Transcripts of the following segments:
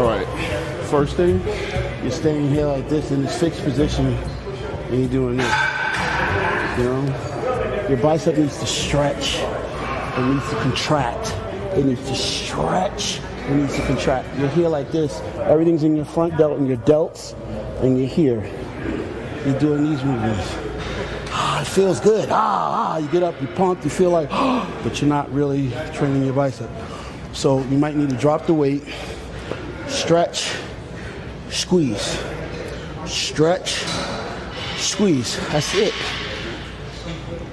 All right, first thing, you're staying here like this in this fixed position and you're doing this. You know, your bicep needs to stretch, it needs to contract, it needs to stretch, it needs to contract. You're here like this, everything's in your front delt and your delts, and you're here. You're doing these movements. It feels good. You get up, you're pumped, you feel like, but you're not really training your bicep. So you might need to drop the weight, stretch, squeeze, stretch, squeeze. That's it.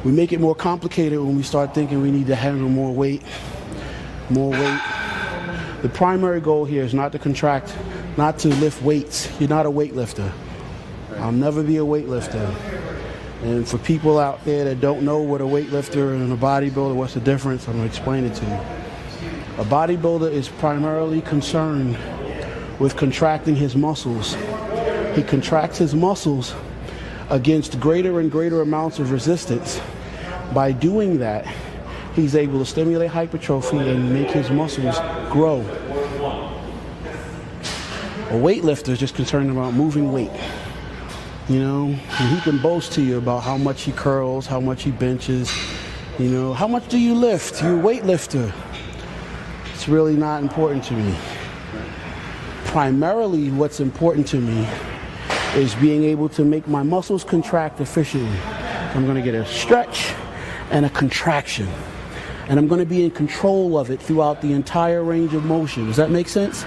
We make it more complicated when we start thinking we need to handle more weight, more weight. The primary goal here is not to contract, not to lift weights. You're not a weightlifter. I'll never be a weightlifter. And for people out there that don't know what a weightlifter and a bodybuilder, what's the difference, I'm going to explain it to you. A bodybuilder is primarily concerned with contracting his muscles. He contracts his muscles against greater and greater amounts of resistance. By doing that, he's able to stimulate hypertrophy and make his muscles grow. A weightlifter is just concerned about moving weight. You know, and he can boast to you about how much he curls, how much he benches, you know, how much do you lift? You're a weightlifter. It's really not important to me. Primarily what's important to me is being able to make my muscles contract efficiently. I'm going to get a stretch and a contraction. And I'm going to be in control of it throughout the entire range of motion. Does that make sense?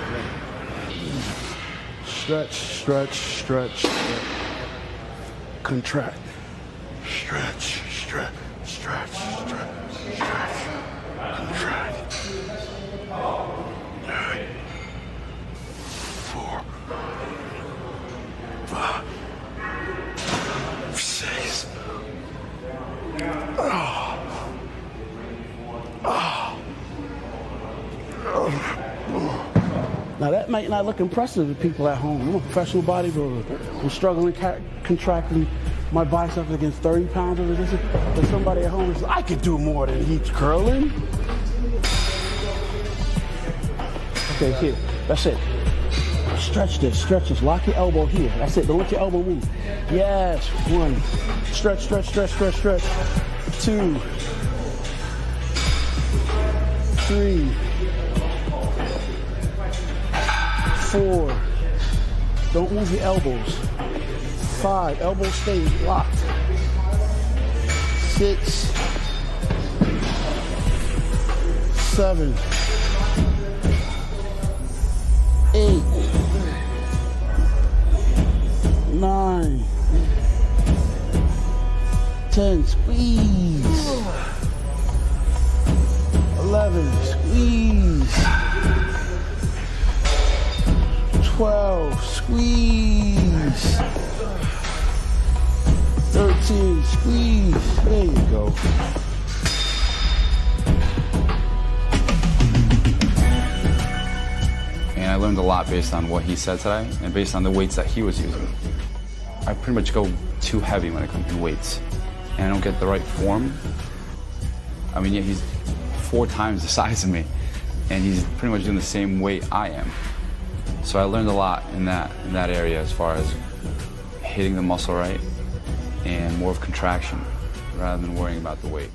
Stretch, stretch, stretch, stretch. Contract, stretch, stretch, stretch, stretch, stretch, contract. 4, 5, 6. Now that might not look impressive to people at home. I'm a professional bodybuilder. I'm struggling contracting my biceps against 30 pounds of resistance. But somebody at home is like, I could do more than he's curling. Okay, here, that's it. Stretch this, lock your elbow here. That's it, don't let your elbow move. Yes, 1, stretch, stretch, stretch, stretch, stretch. 2, 3, 4, don't move your elbows. 5, elbows stay locked. 6, 7, 8, 9, 10, squeeze. 11, squeeze. 12, squeeze. 13, squeeze. There you go. And I learned a lot based on what he said today and based on the weights that he was using. I pretty much go too heavy when it comes to weights, and I don't get the right form. I mean, yeah, he's 4 times the size of me, and he's pretty much doing the same weight I am. So I learned a lot in that area as far as hitting the muscle right and more of contraction rather than worrying about the weight.